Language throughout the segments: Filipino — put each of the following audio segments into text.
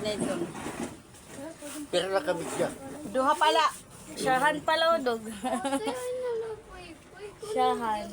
Neton. Pero nakamit siya. Duha pala. Syahan pala o dog. Syahan.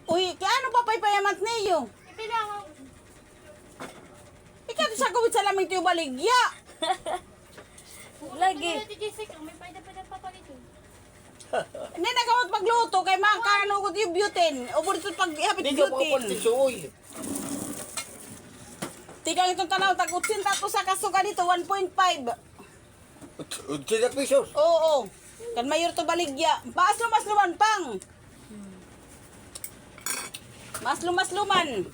Uy, kaya ano pa payamat niyo? Ikaw sa gawin sa lamang tiyo baligya. Lagi. Hindi nagawat pagluto kay mga kanugod yung butane. Ubod ito pag-ihapit Hindi ka butane. makapagtisuoy. Tigang itong tanaw, tag-utsin tato sa kasuka dito, 1.5. 80 pesos. Oo. Kan mayor to baligya. Mas luman pang. Mas luman.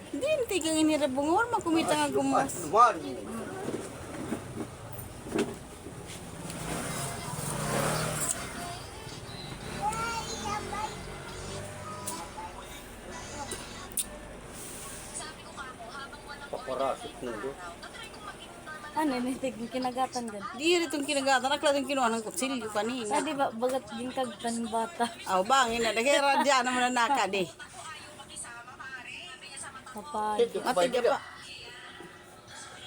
Hindi, tigang inirabungor, makumita nga gumas. Luman. Paparasok na doon. Ano, may tiging kinagatan gan. Di rin itong kinagatan, akla itong kinuha ng kutsilyo kanina. Sa di ba, bagat din kagtan bata. Aw bang, ina, nagkira dyan naman na naka di. Kapag. Matiga pa.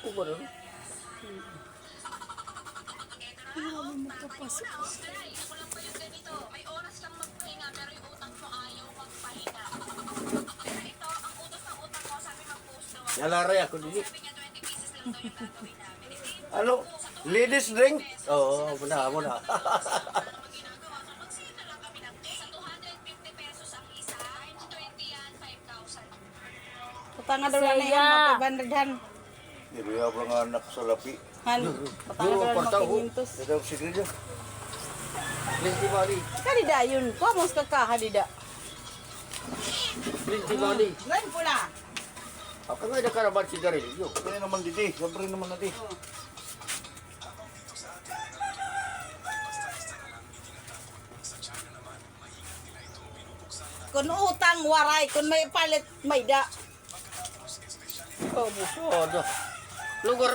Ubo na. Nalaray ako dito. Ano? Ladies drink? Oo, muna. Patanga daw na yan, Saya. mapibandaghan. Niriya pa nga anak sa lapi. Han, patanga daw na Partaho. mapibintos. Ito ang sigrilyo. Linti Mali. Kadida yun, kumos ka kadida. Linti Mali. Lain pula. Ako nga nakarabat sigarilyo. Kaya naman dito. Sobre naman natin. Kung utang waray, kung may palit, may da. Oh, busod. Lugar.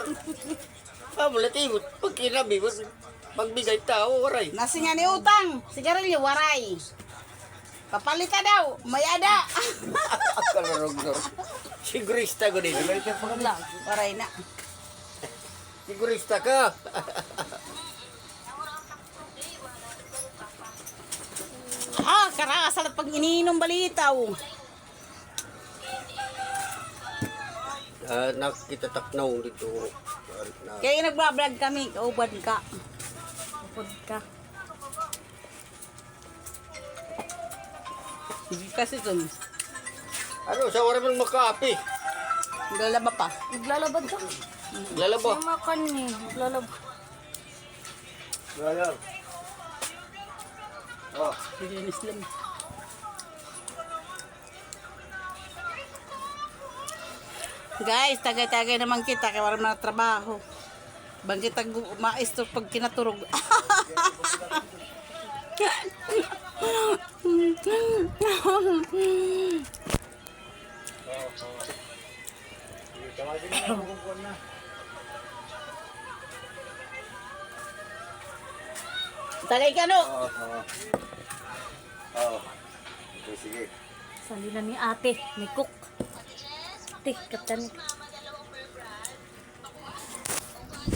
Mulati. Pag kinabi, magbigay tao, waray. Nasi nga ni utang, sigarilyo waray. Papalit ka daw, may ada. Kalarog-larog. Sigurista ko din. Waray na. Sigurista ka. Karasal at pag iniinom balitaw. Nakita taknaw dito. Kaya nagbablog kami, kaubad ka. Kapag ka. Hindi kasi ito, Ano, sa wala mong makaapi. galaba pa. Naglalabad ka. Lalaba. Yung makan niya. Naglalabad. Lalab. Oh. Linis lang. Guys, tagay-tagay naman kita kaya wala na trabaho. Bang kita maestro pag kinaturog. Tagay ka no. Oh. Sige. Salina ni ate. May cook. Ate, katan.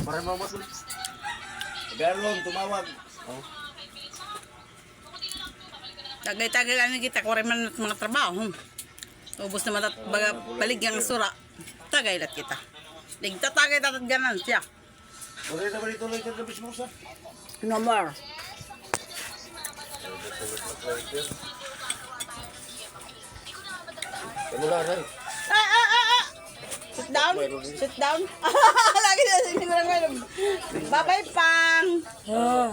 Para mo matul. Garlon tumawag. Oh. Tagay-tagay lang kita kaya man mga trabaho. Ubus naman at baligyan ang sura. Tagay lat kita. Nagtatagay tatat ganan siya. Ore na bali tuloy ka dabis mo sa. No more. Wala rin. Sit down. Sit down. Lagi na sini ko lang. Bye-bye, Pang. Ah.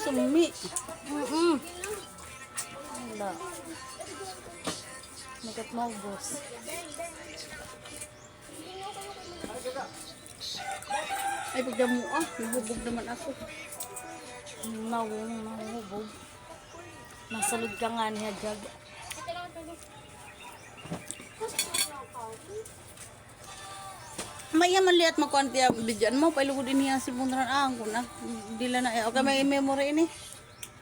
Sumi. Wala. Nagat mo, boss. Ay, pagdamo nabubog naman ako. Nahubog. Nasalud ka nga niya, Jag. Mayaman liat makuanti ang bidyan mo. Pailugod din niya si Bundaran ang kunak. Dila na. Okay, may memory ini.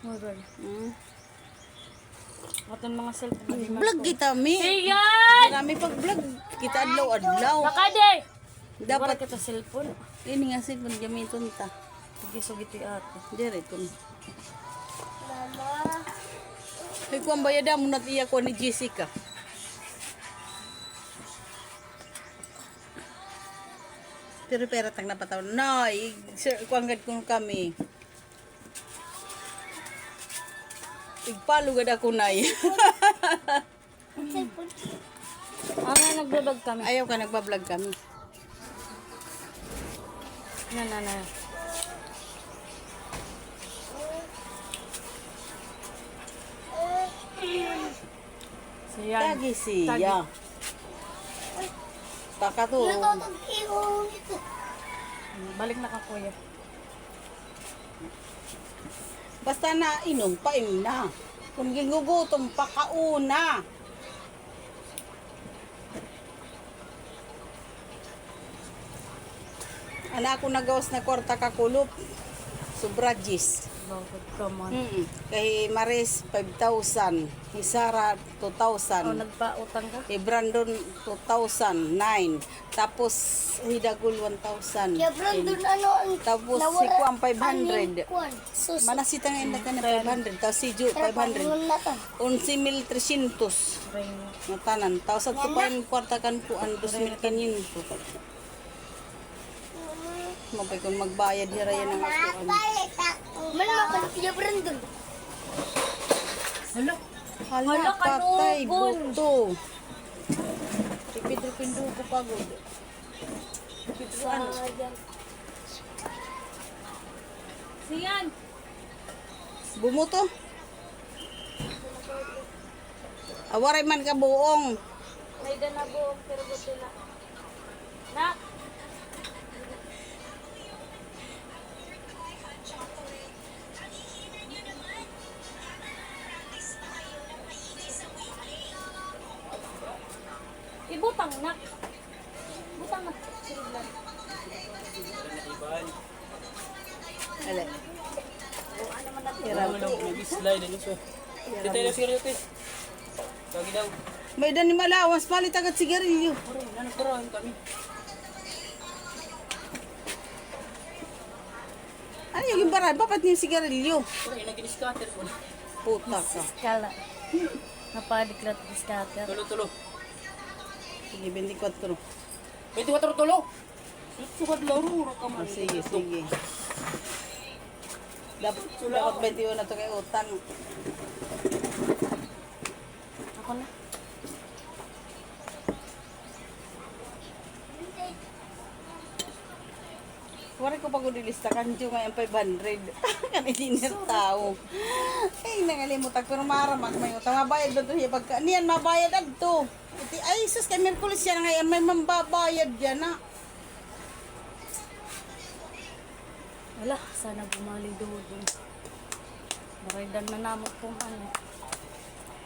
Murag. Mm. Aton mga cellphone. Vlog kita, mi. Siyan! Marami pag vlog. Kita adlaw-adlaw. Nakade! Dapat kita cellphone. ini nga cellphone gamiton ta. Pag-isugit ate. Dire kun. Ay ko ang bayada mo nat iya ko ni Jessica. Pero pera tang napataw. Nay, sir ko ang gad kun kami. Igpalo gad ako nay. Ano nagbablog kami? Ayaw ka nagba-vlog kami. Na. Siyan. Tagi siya. Taka to. Balik na ka kuya. Basta na inom pa na. Kung gingugutom pa kauna. Anak ko nagawas na kwarta kakulop. Subrajis. Bakit ka man? Kay Maris 5,000. Hisara O 2,000. nagpautang ka? Kay Brandon 2,009. Tapos Hidagul 1,000. Kaya Brandon, ano ang Tapos si Kuang 500. Sus, Manasita ngayon na ka na 500. Tapos si Ju 500. na to. 11,300. Ring. Nga tanan. Tapos at kupain kwarta kan kuan 2,500. Mapay kung magbayad hira yan ang akuan. Malaman kaya Brandon. Hala. Hala, Hala, patay, kanugon. buto. Tipid-pindo ko pagod. Tipid-pindo. Siyan. Bumuto. Awaray man ka buong. May danabo pero buti na. Nak. Ibutang nak. Butang nak. Siriglan. Ala. Kira mo lang nag-slide ano so. Dito na seryote. Lagi daw. May dani malawas palit agad sigarilyo. Puro nanapurahan kami. Ano yung baran? Papat niya sigarilyo. Puro nag-scatter po. Puta ka. Kala. Napadiklat di scatter. Tulo. Sige, 24. 24 tulo. Sukad laro ka man. Sige. Dapat 21 na to kay utang. Ako na. Wari ko pag udilistakan dyo ngayon 500. Kani dinner tao. Ay, nangalimutag pero maramak may utang. Mabayad ba ito siya pagka? Niyan, mabayad agto. Ay, sus, kay Merkulis yan ngayon. May mambabayad yan na. Wala, sana bumalik doon. Maridan na namot kung ano.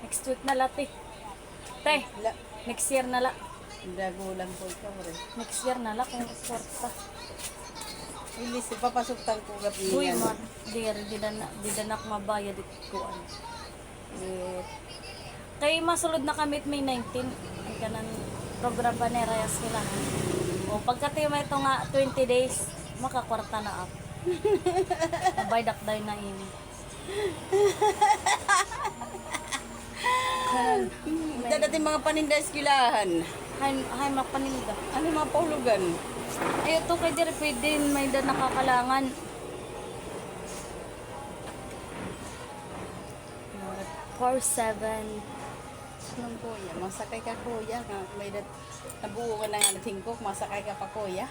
Next week na lati. Te, next year na la. Dagulan po ikaw rin. Next year na la kung kwarta. Ilis, papasok tang kugat Uy, niyan. mat, di na mabayad ko ano. Kay masulod na kami May 19. Ay kanan program pa ni Reyes kailangan. O pagkati mo ito nga 20 days, makakwarta na ako. Abay dakday na ini. Dadating mga paninda eskwelahan. Hay mapaninda. Ano yung mga paulugan? Ay, ito kay Dire pwede may da nakakalangan. 4-7. Anong kuya? Masakay ka kuya. May nabuo ka na nga natingkok. Masakay ka pa kuya.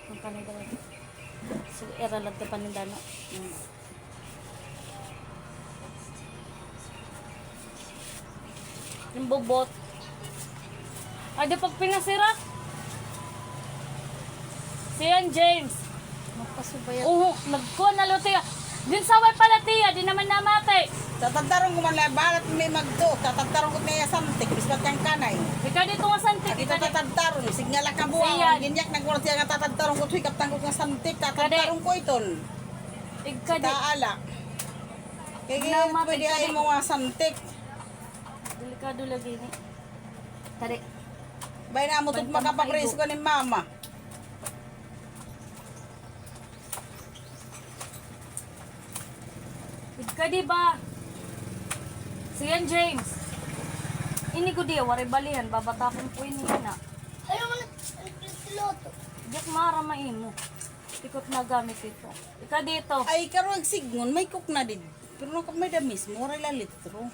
Ang kanila. So, eralag ka paninda na. Yung bobot. Ay, di pag pinasira. Siyan, James. Magpasubaya. Oo, nagkuha na luti. Din saway pala tiya, di naman namate. Tatagtarong ko man lang, balat may magdo. Tatagtarong ko niya santik, bisbat kang kanay. Ikaw dito nga santik, At ito ikaw dito. tatagtarong, signala ka Siyan. buwan. Ginyak na kulat siya nga tatagtarong ko, suikap tangko nga santik, tatagtarong ko iton. Ikaw di. Taala. Kaya Namatay pwede ka ay di. mo nga santik. Delikado lagi ni. Tari. Bay na mo tut makapapreso ka ni mama. Ikaw di ba? Siyan James. Ini ko di, wari balihan, babatakon po ini na. Ayaw mo na piloto. Diyak maramay mo. Ikot na gamit ito. Ikaw dito. Ay karon signon may cook na din. Pero no may damis mo ray litro.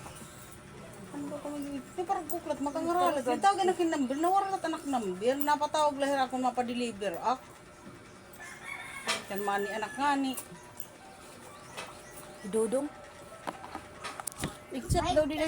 Ano ba kami? Di parang kuklat makangaralat. Yung tawag na kinambil na wala anak number. Napatawag lahir ako mapadeliver ak. Kan mani anak ngani. Dudong. Except daw di